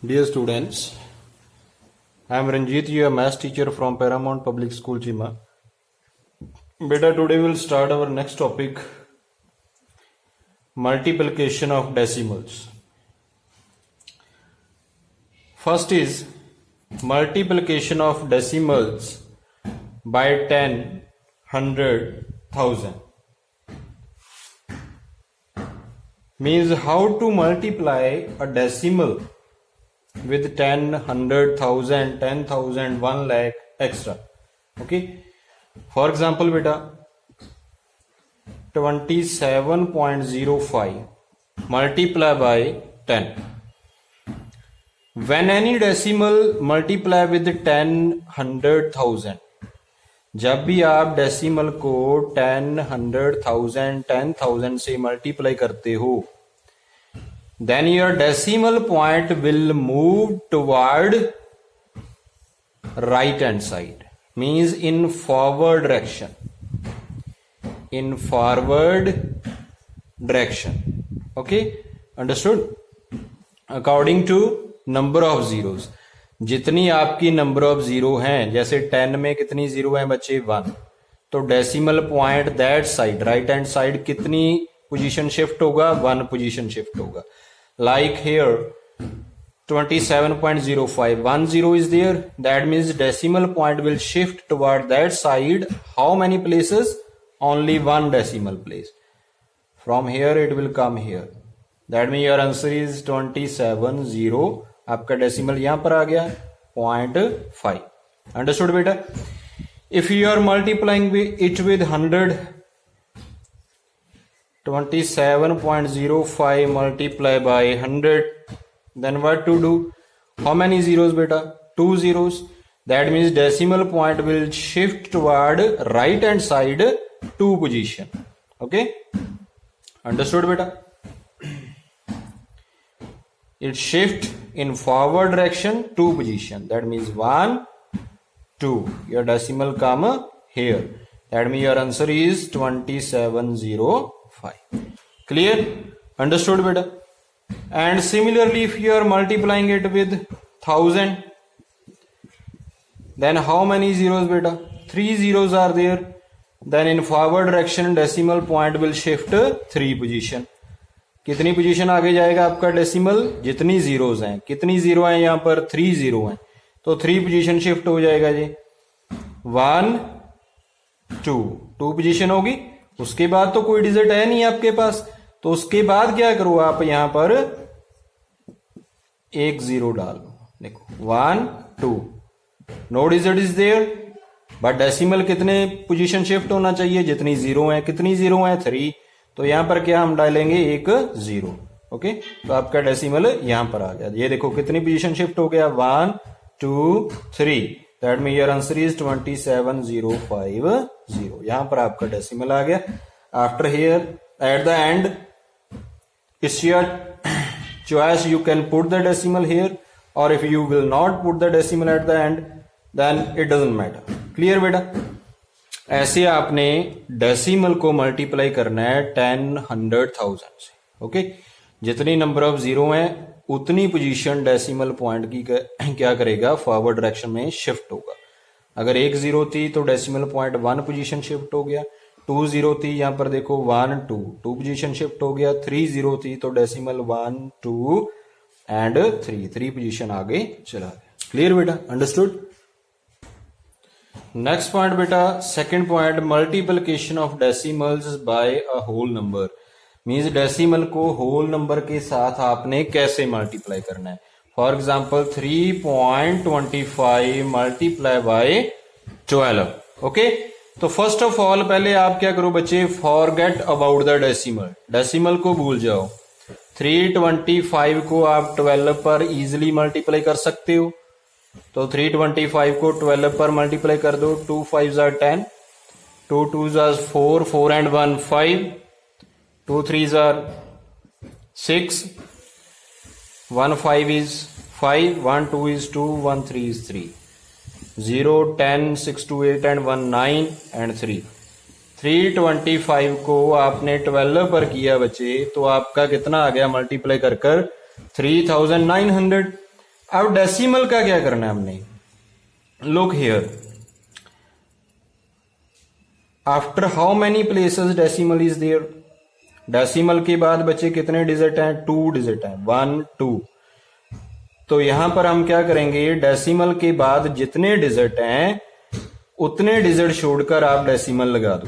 Dear students, I am Ranjit, your maths teacher from Paramount Public School, Chima. Beta, today we will start our next topic, multiplication of decimals. First is multiplication of decimals by 10, 100, 1000. Means how to multiply a decimal with 10, 100, 1000, 10,000, 1 lakh, extra. Okay. For example, beta, 27.05 multiply by 10. When any decimal multiply with 10, 100, 1000, जब भी आप decimal को 10, 100, 1000, 10,000 से multiply करते हो, then your decimal point will move toward right hand side, means in forward direction. In forward direction. Okay, understood? According to number of zeros. जितनी आपकी number of zero हैं, जैसे 10 में कितनी जीरो है बच्चे 1, तो decimal point that side right hand side कितनी पोजीशन शिफ्ट होगा, 1 पोजीशन शिफ्ट होगा. Like here 27.05, 1 0 is there, that means decimal point will shift toward that side. How many places? Only one decimal place. From here it will come here. That means your answer is 27.0. आपका decimal यहां पर आ गया 0.5. Understood बेटा? If you are multiplying it with 100, 27.05 multiply by 100, then what to do? How many zeros beta? 2 zeros. That means decimal point will shift toward right hand side 2 position. Okay, understood beta? It shift in forward direction 2 position. That means 1, 2. Your decimal come here. That means your answer is 27.05. Clear? Understood beta? And similarly, if you are multiplying it with 1000, then how many zeros beta? 3 zeros are there. Then in forward direction decimal point will shift 3 position. कितनी position आगे जाएगा आपका decimal? जितनी zeros हैं. कितनी zero हैं यहां पर? 3 जीरो हैं, तो 3 पोजीशन शिफ्ट हो जाएगा जी. 1, 2 पोजीशन होगी. उसके बाद तो कोई डिजिट है नहीं आपके पास, तो उसके बाद क्या करो आप यहां पर 1 0 डाल लो. देखो 1, 2, no digit is there, but decimal कितने पोजीशन शिफ्ट होना चाहिए? जितनी जीरो है. कितनी जीरो है? 3. तो यहां पर क्या हम डालेंगे? 1 0. ओके, तो आपका डेसिमल यहां पर आ गया. ये देखो कितनी पोजीशन शिफ्ट हो गया? 1, 2, 3. That mean your answer is 27.050. यहां पर आपका डेसिमल आ गया. After here at the end it's your choice, you can put the decimal here, और if you will not put the decimal at the end then it doesn't matter. Clear बेटा? ऐसे आपने decimal को multiply करना है 10, 100, 1000 से. Okay, जितनी number of zero हैं उतनी पोजीशन डेसिमल पॉइंट की क्या करेगा? फॉरवर्ड डायरेक्शन में शिफ्ट होगा. अगर 1 0 थी तो डेसिमल पॉइंट 1 पोजीशन शिफ्ट हो गया. 2 0 थी, यहां पर देखो 1, 2 पोजीशन शिफ्ट हो गया. 3 0 थी तो डेसिमल 1, 2 एंड 3 पोजीशन आगे चला गया. क्लियर बेटा? अंडरस्टूड? नेक्स्ट पॉइंट बेटा, second point, multiplication of decimals by a whole number. Means decimal को होल नंबर के साथ आपने कैसे मल्टीप्लाई करना है. For example 3.25 multiply by 12. Okay, तो फर्स्ट ऑफ ऑल पहले आप क्या करो बच्चे? Forget about the decimal. Decimal को भूल जाओ. 325 को आप 12 पर इजिली मल्टीप्लाई कर सकते हो, तो 325 को 12 पर मल्टीप्लाई कर दो. 2 5s are 10, 2 2s are 4, 4 and 1 5, 2 3s are 6, 1 5 is 5, 1 2 is 2, 1 3 is 3, 0 10 6 2 8 and 1 9 and 3. 325 को आपने 12 पर किया बच्चे, तो आपका कितना आ गया मल्टीप्लाई कर 3900. अब डेसिमल का क्या करना है हमने, look here, after how many places decimal is there, decimal के बाद बचे कितने डिजिट हैं, 2 डिजिट हैं, 1 2। तो यहां पर हम क्या करेंगे, डेसिमल के बाद जितने डिजिट हैं उतने डिजिट छोड़कर आप डेसिमल लगा दो,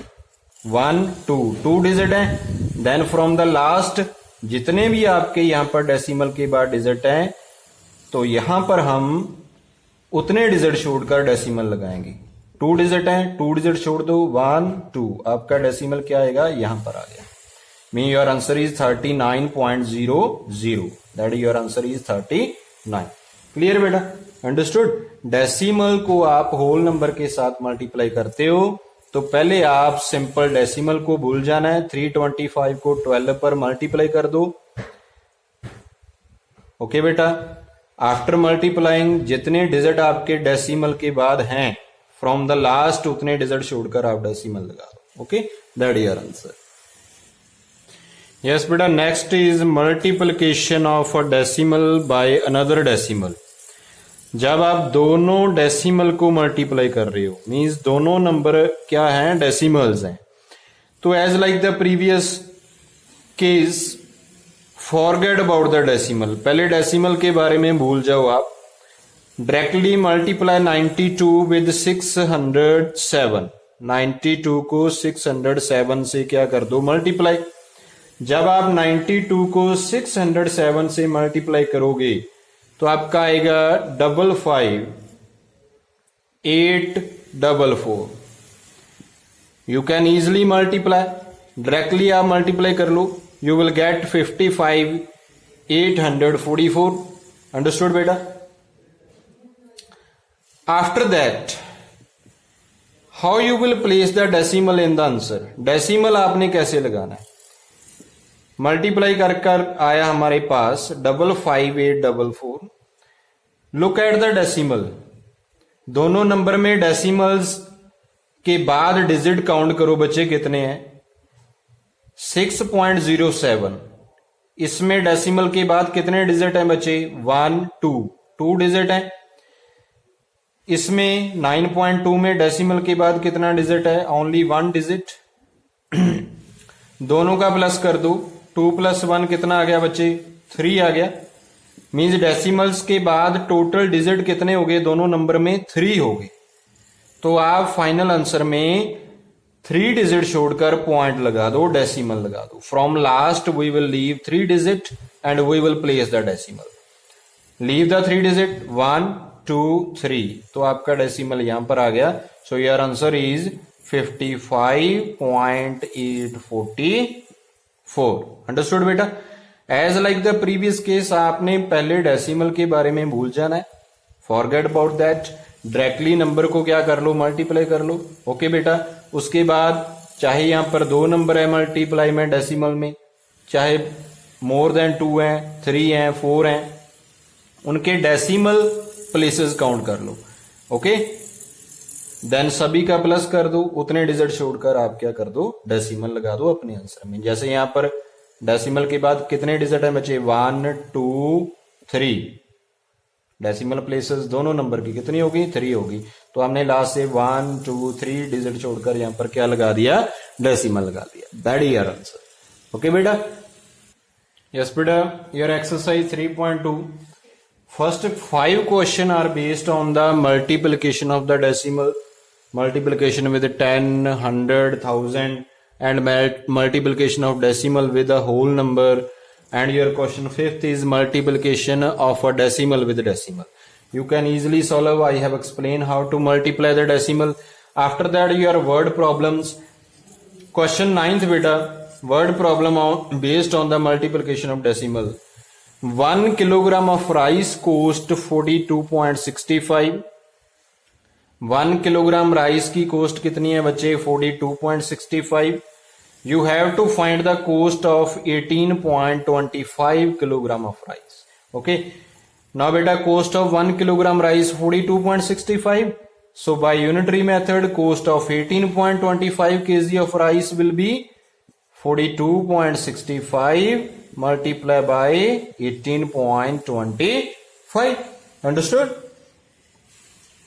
1 2 2 डिजिट हैं। देन फ्रॉम द लास्ट जितने भी आपके यहां पर डेसिमल के बाद डिजिट हैं, तो यहां पर हम उतने डिजिट छोड़कर डेसिमल लगाएंगे। 2 डिजिट हैं, 2 डिजिट छोड़ दो, 1 2, आपका डेसिमल क्या आएगा, यहां पर आ गया। Mean your answer is 39.00, that your answer is 39। Clear बेटा, अंडरस्टूड। डेसिमल को आप होल नंबर के साथ मल्टीप्लाई करते हो तो पहले आप सिंपल डेसिमल को भूल जाना है, 325 को 12 पर मल्टीप्लाई कर दो। ओके बेटा, आफ्टर मल्टीप्लाइंग जितने डिजिट आपके डेसिमल के बाद हैं फ्रॉम द लास्ट उतने डिजिट छोड़कर आप डेसिमल लगा दो। Okay, that your answer. Yes बेटा, next is multiplication of a decimal by another decimal. जब आप दोनों डेसिमल को मल्टीप्लाई कर रहे हो, मींस दोनों नंबर क्या हैं, डेसिमल्स हैं, तो as like the previous case forget about the decimal, पहले डेसिमल के बारे में भूल जाओ आप। डायरेक्टली मल्टीप्लाई 92 विद 607, 92 को 607 से क्या कर दो, मल्टीप्लाई। जब आप 92 को 607 से मल्टीप्लाई करोगे तो आपका आएगा 55,844। You can easily multiply, directly आप मल्टीप्लाई कर लो, यू विल गेट 55,844। अंडरस्टूड बेटा। After that how you will place the decimal in the answer, decimal आपने कैसे लगाना है, मल्टीप्लाई कर आया हमारे पास 55,844। लुक एट द डेसिमल, दोनों नंबर में डेसिमल्स के बाद डिजिट काउंट करो, बच्चे कितने हैं, 6.07। इसमें डेसिमल के बाद कितने डिजिट हैं बच्चे, 1 2, 2 डिजिट हैं। इसमें 9.2 में डेसिमल के बाद कितना डिजिट है, ओनली 1 डिजिट। दोनों का प्लस कर दो, 2 + 1 कितना आ गया बच्चे, 3 आ गया। मींस डेसिमल्स के बाद टोटल डिजिट कितने हो गए, दोनों नंबर में 3 हो गए। तो आप फाइनल आंसर में 3 डिजिट छोड़कर पॉइंट लगा दो, डेसिमल लगा दो। From last we will leave 3 digit and we will place the decimal. Leave the 3 digit, 1 2 3, तो आपका डेसिमल यहां पर आ गया। So your answer is 55.844। Understood बेटा। As like the previous case आपने पहले डेसिमल के बारे में भूल जाना है, forget about that. Directly number को क्या कर लो, मल्टीप्लाई कर लो। ओके बेटा। उसके बाद चाहे यहां पर 2 नंबर है मल्टीप्लाई में डेसिमल में, चाहे मोर देन 2 हैं, 3 हैं, 4 हैं, उनके डेसिमल प्लेसेस काउंट कर लो। ओके, देन सभी का प्लस कर दो, उतने डिजिट छोड़कर आप क्या कर दो, डेसिमल लगा दो अपने आंसर में। जैसे यहां पर डेसिमल के बाद कितने डिजिट है बच्चे, 1 2 3, डेसिमल प्लेसेस दोनों नंबर की कितनी होगी, 3 होगी। तो हमने लास्ट से 1 2 3 डिजिट छोड़कर यहां पर क्या लगा दिया, डेसिमल लगा दिया। That is your answer. Okay बेटा। यस बेटा, your exercise 3.2 first 5 question are based on the multiplication of the decimal, multiplication with 10, 100, 1000 and multiplication of decimal with a whole number, and your question 5th is multiplication of a decimal with decimal. You can easily solve, I have explained how to multiply the decimal. After that your word problems. Question 9th beta, word problem based on the multiplication of decimal. 1 kilogram of rice cost 42.65। 1 kilogram rice की cost कितनी है बच्चे, 42.65। You have to find the cost of 18.25 kilogram of rice. Okay, now बेटा cost of 1 kilogram rice 42.65। So by unitary method cost of 18.25 kg of rice will be 42.65 multiply by 18.25। Understood?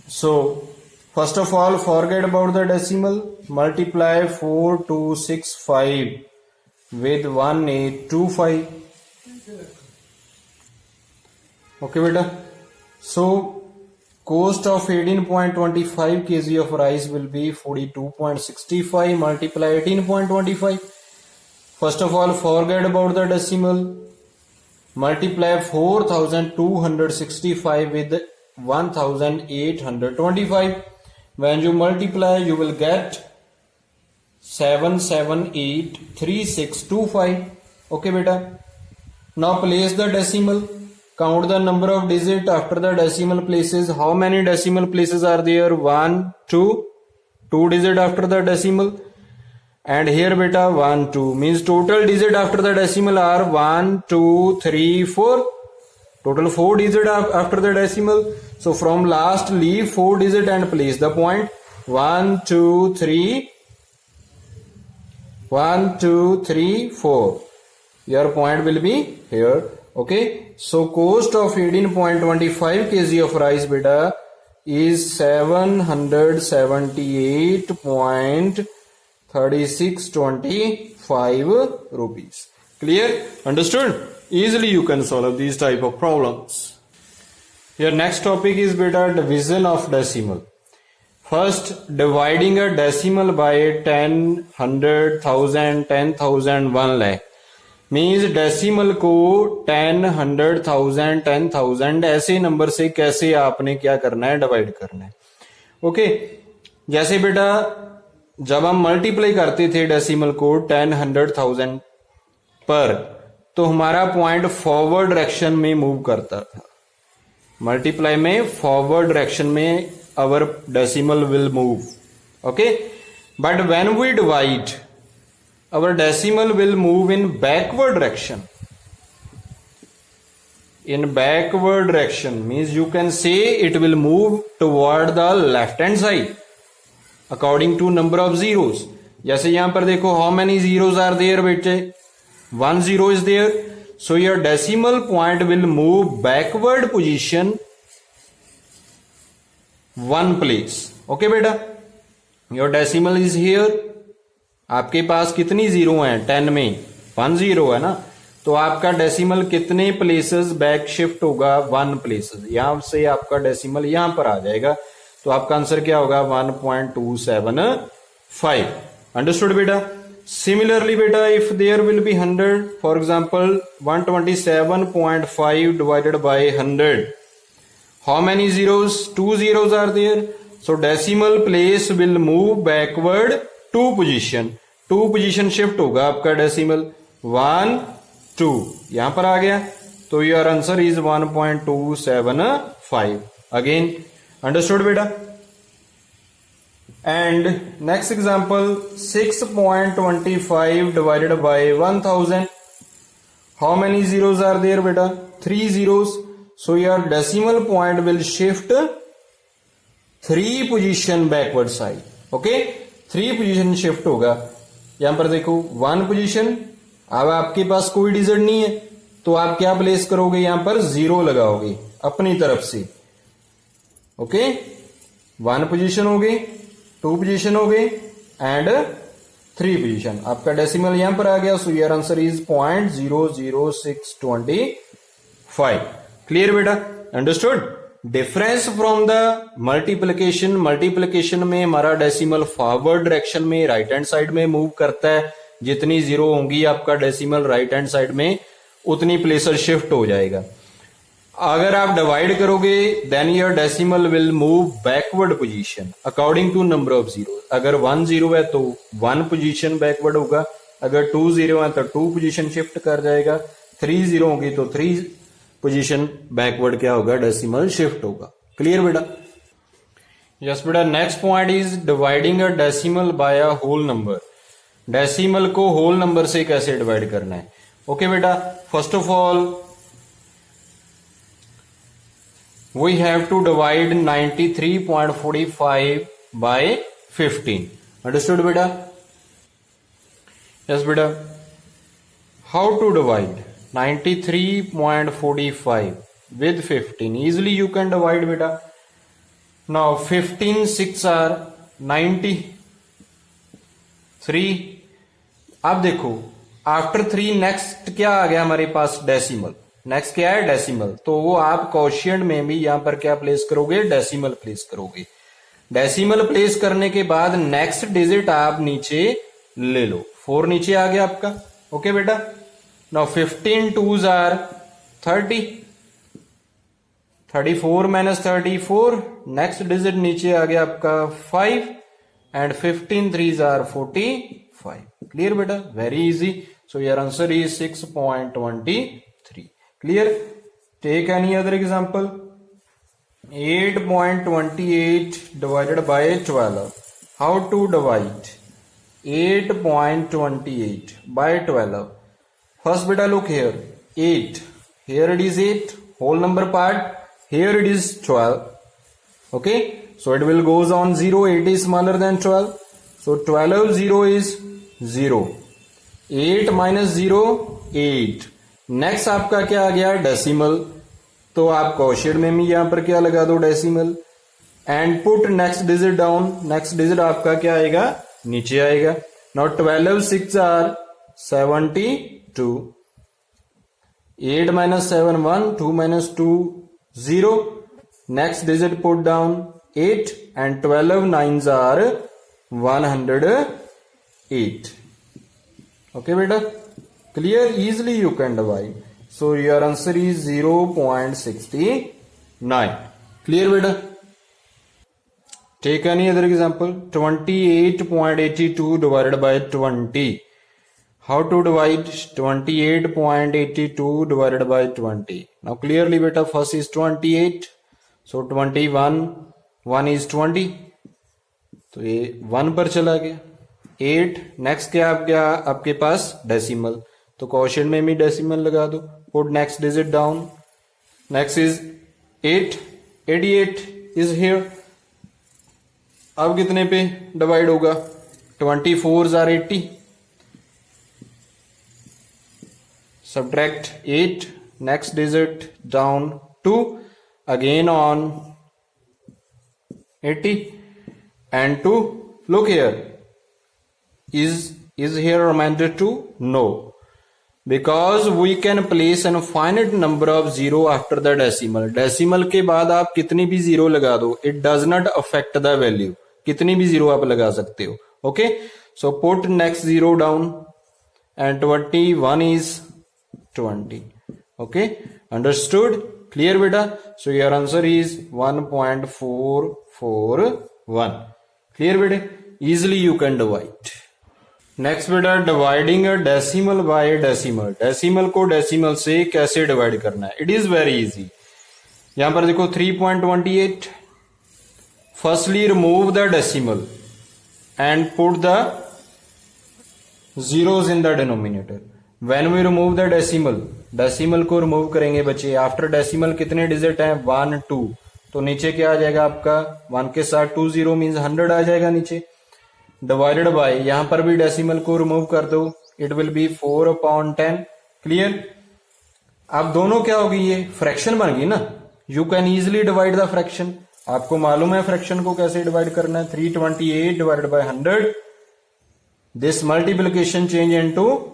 So first of all, forget about the decimal. Multiply 4265 with 1825. Okay beta. So cost of 18.25 kg of rice will be 42.65 multiply 18.25. First of all, forget about the decimal. Multiply 4265 with 1825. When you multiply, you will get 7783625. Okay beta. Now place the decimal. Count the number of digits after the decimal places. How many decimal places are there? 1, 2. 2 digits after the decimal. And here beta 1, 2 means total digit after the decimal are 1, 2, 3, 4. Total 4 digit after the decimal. So from last leave 4 digit and place the point. 1, 2, 3. 1, 2, 3, 4. Your point will be here. Okay. So cost of 18.25 kg of rice beta is 778.3625 rupees. Clear? Understood? Easily you can solve these type of problems. Your next topic is beta division of decimal. First, dividing a decimal by 10, 100, 1000, 10,000, 1 lakh means decimal को 10, 100,000, 10,000 ऐसे number से कैसे आपने क्या करना है, divide करना है. ओके. जैसे बेटा जब हम मल्टीप्लाई करते थे डेसिमल को 10, 100,000 पर, तो हमारा पॉइंट फॉरवर्ड डायरेक्शन में मूव करता था. मल्टीप्लाई में फॉरवर्ड डायरेक्शन में our decimal will move. Okay. But when we divide, our decimal will move in backward direction. In backward direction means you can say it will move toward the left hand side according to number of zeros. जैसे यहां पर देखो how many zeros are there बेटे, 1 0 is there. So your decimal point will move backward position 1 place. Okay बेटा. Your decimal is here. आपके पास कितनी zero हैं 10 में? 1 0 है ना. तो आपका डेसिमल कितने प्लेसेस बैक शिफ्ट होगा? 1 प्लेसेस. यहां से आपका डेसिमल यहां पर आ जाएगा. तो आपका आंसर क्या होगा? 1.275. अंडरस्टूड बेटा. सिमिलरली बेटा if there will be 100, for example 127.5 divided by 100, how many zeros? 2 zeros are there. So decimal place will move backward 2 position. 2 position shift होगा आपका डेसिमल. 1, 2 यहां पर आ गया. तो your answer is 1.275. Again understood बेटा. And next example 6.25 divided by 1000, how many zeros are there बेटा? 3 zeros. So your decimal point will shift 3 position backward side. Okay. 3 position shift होगा. यहां पर देखो 1 पोजीशन. अब आपके पास कोई डिजिट नहीं है तो आप क्या प्लेस करोगे? यहां पर 0 लगाओगे अपनी तरफ से. ओके. 1 पोजीशन हो गई, 2 पोजीशन हो गई एंड 3 पोजीशन. आपका डेसिमल यहां पर आ गया. So your answer is 0.00625. Clear बेटा. Understood. Difference from the multiplication. Multiplication में हमारा डेसिमल फॉरवर्ड डायरेक्शन में राइट हैंड साइड में मूव करता है. जितनी जीरो होंगी आपका डेसिमल राइट हैंड साइड में उतनी प्लेसेस शिफ्ट हो जाएगा. अगर आप डिवाइड करोगे then your decimal will move backward position according to number of zero. अगर 1 0 है तो 1 पोजीशन बैकवर्ड होगा. अगर 2 0 है तो 2 पोजीशन शिफ्ट कर जाएगा. 3 0 होगी तो 3 पोजीशन बैकवर्ड क्या होगा? डेसिमल शिफ्ट होगा. क्लियर बेटा. यस बेटा. Next point is dividing a decimal by a whole number. Decimal को होल नंबर से कैसे डिवाइड करना है? ओके बेटा. First of all we have to divide 93.45 by 15. Understood बेटा. यस बेटा. How to divide 93.45? with 15. Easily you can divide beta. Now 15 6 are 93. अब देखो आफ्टर 3 नेक्स्ट क्या आ गया हमारे पास, डेसिमल. नेक्स्ट क्या है, डेसिमल. तो वो आप क्वोशिएंट में भी यहां पर क्या प्लेस करोगे, डेसिमल प्लेस करोगे. डेसिमल प्लेस करने के बाद नेक्स्ट डिजिट आप नीचे ले लो. 4 नीचे आ गया आपका. ओके बेटा. Now 15 2s are 30. 34 minus 34. Next digit नीचे आ गया आपका 5 एंड 15 3s आर 45. क्लियर बेटा, very easy. So your answer is 6.23. Clear. Take any other example. 8.28 divided by 12. How to divide 8.28 by 12? First beta look here. 8. Here it is 8. Whole number part. Here it is 12. Okay. So it will goes on 0. 8 is smaller than 12. So 12 0 is 0. 8 minus 0 8. Next आपका क्या आ गया, decimal. तो आप quotient में भी यहां पर क्या लगा दो, decimal. And put next digit down. Next digit आपका क्या आएगा, नीचे आएगा. Now 12 6 are 72. 8 minus 7 1. 2 minus 2 0. Next digit put down 8 and 12 9s are 108. Okay beta, clear. Easily you can divide. So your answer is 0.69. Clear beta. Take any other example. 28.82 divided by 20. How to divide 28.82 divided by 20? Now clearly beta, first is 28. So 21. 1 is 20. तो ये 1 पर चला गया. 8. Next क्या आपके पास, decimal. तो quotient में भी डेसिमल लगा दो. Put next digit down. Next is 8. 88 is here. अब कितने पे डिवाइड होगा, 24s are 80. Subtract 8. Next digit down 2. Again on 80 and 2. Look here. Is here remainder 2? No. Because we can place an infinite number of 0 after the decimal. Decimal के बाद आप कितनी भी 0 लगा दो. It does not affect the value. कितनी भी 0 आप लगा सकते हो. Okay. So put next 0 down and 21 is 20. Okay. Understood? Clear beta? So your answer is 1.441. Clear beta? Easily you can divide. Next बेटा, dividing a decimal by decimal. Decimal को decimal से कैसे डिवाइड करना है, इट इज वेरी इजी. यहां पर देखो 3.28. Firstly remove the decimal and put the zeros in the denominator. When we remove the decimal, decimal को रिमूव करेंगे बच्चे. आफ्टर डेसिमल कितने डिजिट हैं, 1 2. तो नीचे क्या आ जाएगा आपका, 1 के साथ 2 0 मीन्स 100 आ जाएगा नीचे. डिवाइडेड बाय, यहां पर भी डेसिमल को रिमूव कर दो. It will be 4/10. क्लियर. अब दोनों क्या होगी, ये फ्रैक्शन बन गई ना. You can easily divide the fraction. आपको मालूम है फ्रैक्शन को कैसे डिवाइड करना है. 328 divided by 100. This multiplication change into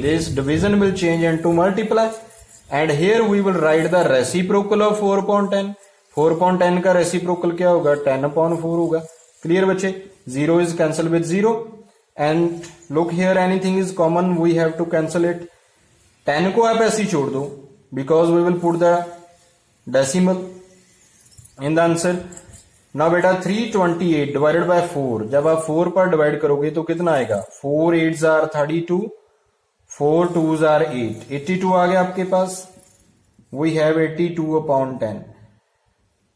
this division will change into multiply, and here we will write the reciprocal of 4/10. 4/10 का रेसिप्रोकल क्या होगा, 10/4 होगा. क्लियर बच्चे. 0 is cancel with 0, and look here, anything is common, we have to cancel it. 10 को आप ऐसे ही छोड़ दो, because we will put the decimal in the answer. Now बेटा 328 divided by 4. जब आप 4 पर डिवाइड करोगे तो कितना आएगा, 4 8s are 32. 4 2s are 8. 82 आ गया आपके पास. We have 82/10.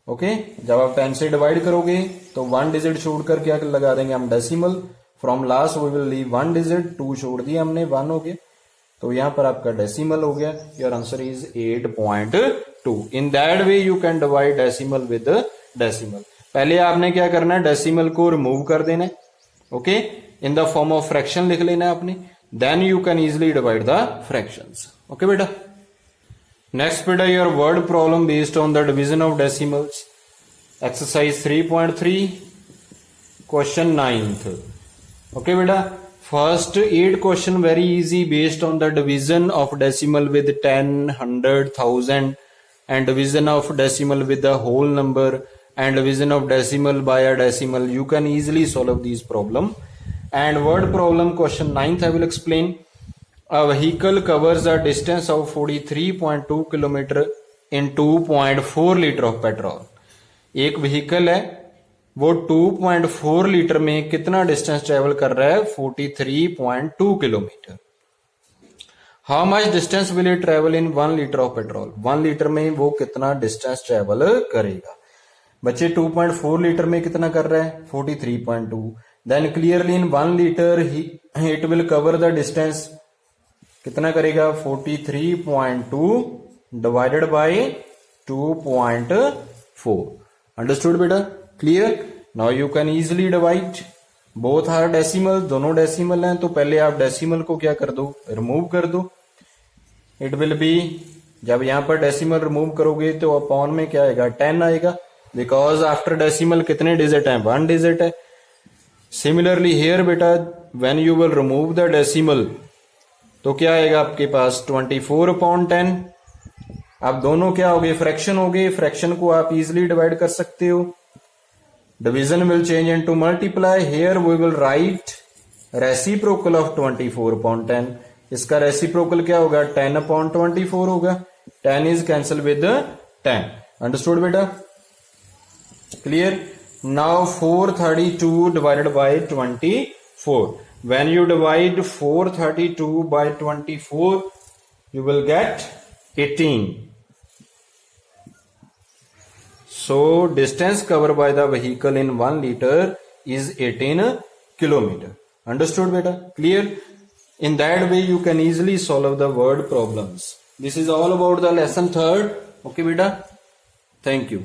ओके. जब आप 10 से डिवाइड करोगे तो 1 डिजिट छोड़कर क्या लगा देंगे हम, decimal. From last we will leave 1 digit. 2 छोड़ दिया हमने, 1 हो गया. तो यहां पर आपका डेसिमल हो गया. Your answer is 8.2. In that way you can divide decimal with decimal. पहले आपने क्या करना है, डेसिमल को रिमूव कर देना है. Okay. In the form of fraction लिख लेना है आपने. Then you can easily divide the fractions. Okay beta. Next beta, your word problem based on the division of decimals. Exercise 3.3, question 9th. Okay beta, first 8 question very easy based on the division of decimal with 10, 100, 1000 and division of decimal with the whole number and division of decimal by a decimal. You can easily solve these problem. And word problem question 9th I will explain. A vehicle covers a distance of 43.2 kilometre in 2.4 litre of petrol. एक vehicle है वो 2.4 litre में कितना distance travel कर रहा है? 43.2 kilometre. How much distance will it travel in 1 litre of petrol? 1 litre में वो कितना डिस्टेंस ट्रेवल करेगा? बच्चे 2.4 लीटर में कितना कर रहा है? 43.2. Then clearly in 1 litre it will cover the distance. कितना करेगा? 43.2 डिवाइडेड बाय 2.4. अंडरस्टूड बेटा? Clear? Now you can easily divide. Both are decimal, दोनों डेसिमल हैं, तो पहले आप डेसिमल को क्या कर दो? रिमूव कर दो. इट विल बी, जब यहां पर डेसिमल रिमूव करोगे तो अपॉन में क्या आएगा? 10 आएगा, बिकॉज आफ्टर डेसिमल कितने डिजिट हैं? 1 डिजिट है. सिमिलरली हियर बेटा, when you will remove the decimal तो क्या आएगा आपके पास? 24/10. अब दोनों क्या हो गए? फ्रैक्शन हो गए. फ्रैक्शन को आप इजिली डिवाइड कर सकते हो. Division will change into multiply. Here we will write reciprocal of 24/10. इसका रेसिप्रोकल क्या होगा? 10/24 होगा. 10 इज कैंसल विद 10. अंडरस्टूड बेटा? Clear? Now 432 divided by 24. When you divide 432 by 24, you will get 18. So distance covered by the vehicle in 1 liter is 18 kilometer. Understood beta? Clear? In that way you can easily solve the word problems. This is all about the lesson 3rd. Okay beta? Thank you.